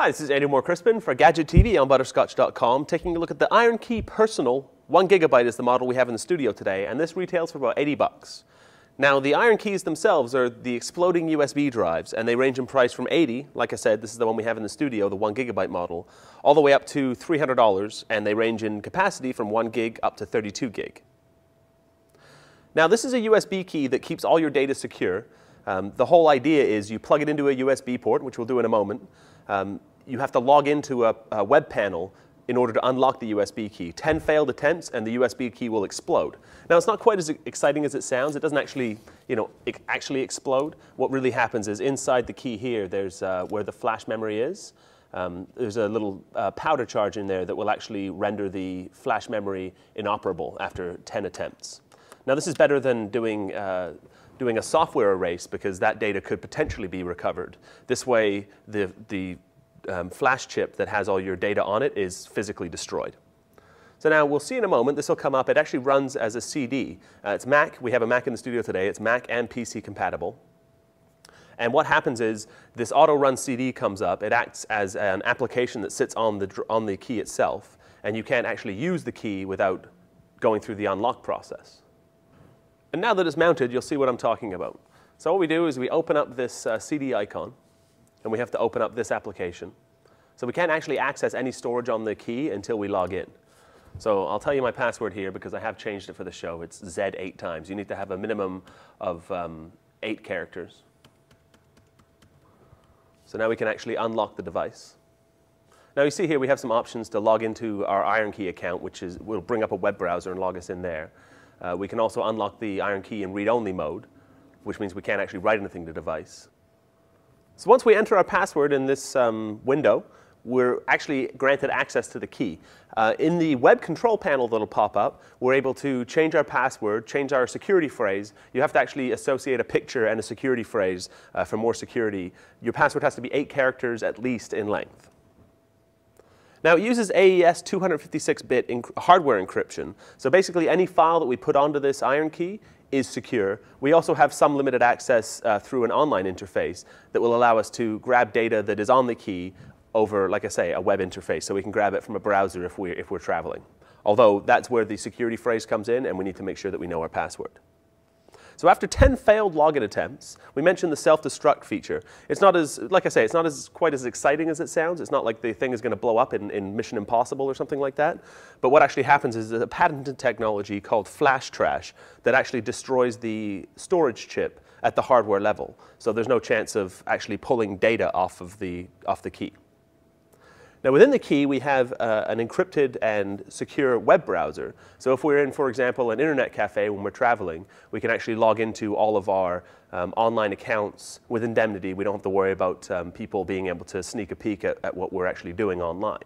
Hi, this is Andrew Moore-Crispin for Gadget TV on Butterscotch.com, taking a look at the IronKey Personal. 1 GB is the model we have in the studio today, and this retails for about 80 bucks. Now, the IronKeys themselves are the exploding USB drives, and they range in price from 80, like I said, this is the one we have in the studio, the 1 GB model, all the way up to $300, and they range in capacity from 1 gig up to 32 gig. Now, this is a USB key that keeps all your data secure. The whole idea is you plug it into a USB port, which we'll do in a moment. You have to log into a web panel in order to unlock the USB key. 10 failed attempts and the USB key will explode. Now, it's not quite as exciting as it sounds. It doesn't actually, actually explode. What really happens is inside the key here, there's where the flash memory is. There's a little powder charge in there that will actually render the flash memory inoperable after 10 attempts. Now, this is better than doing a software erase because that data could potentially be recovered. This way, the flash chip that has all your data on it is physically destroyed. So now we'll see in a moment, this will come up. It actually runs as a CD. It's Mac. We have a Mac in the studio today. It's Mac and PC compatible. And what happens is this auto-run CD comes up. It acts as an application that sits on the key itself. And you can't actually use the key without going through the unlock process. And now that it's mounted, you'll see what I'm talking about. So what we do is we open up this CD icon. And we have to open up this application. So we can't actually access any storage on the key until we log in. So I'll tell you my password here because I have changed it for the show. It's Z 8 times. You need to have a minimum of 8 characters. So now we can actually unlock the device. Now you see here we have some options to log into our IronKey account, which will bring up a web browser and log us in there. We can also unlock the IronKey in read-only mode, which means we can't actually write anything to the device. So once we enter our password in this window, we're actually granted access to the key. In the web control panel that'll pop up, we're able to change our password, change our security phrase. You have to actually associate a picture and a security phrase for more security. Your password has to be 8 characters at least in length. Now, it uses AES 256-bit hardware encryption. So basically, any file that we put onto this IronKey is secure. We also have some limited access through an online interface that will allow us to grab data that is on the key over, like I say, a web interface. So we can grab it from a browser if we're traveling. Although that's where the security phrase comes in, and we need to make sure that we know our password. So after 10 failed login attempts, we mentioned the self-destruct feature. It's not as, like I say, it's not quite as exciting as it sounds. It's not like the thing is going to blow up in Mission Impossible or something like that. But what actually happens is a patented technology called flash trash that actually destroys the storage chip at the hardware level. So there's no chance of actually pulling data off the key. Now, within the key, we have an encrypted and secure web browser. So if we're in, for example, an internet cafe when we're traveling, we can actually log into all of our online accounts with indemnity. We don't have to worry about people being able to sneak a peek at what we're actually doing online.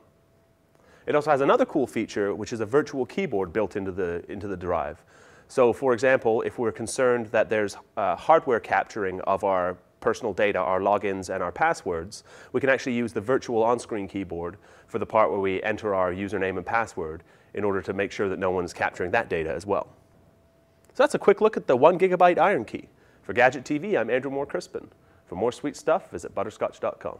It also has another cool feature, which is a virtual keyboard built into the drive. So for example, if we're concerned that there's hardware capturing of our personal data, our logins and our passwords, we can actually use the virtual on-screen keyboard for the part where we enter our username and password in order to make sure that no one's capturing that data as well. So that's a quick look at the 1 GB IronKey. For Gadget TV, I'm Andrew Moore-Crispin. For more sweet stuff, visit butterscotch.com.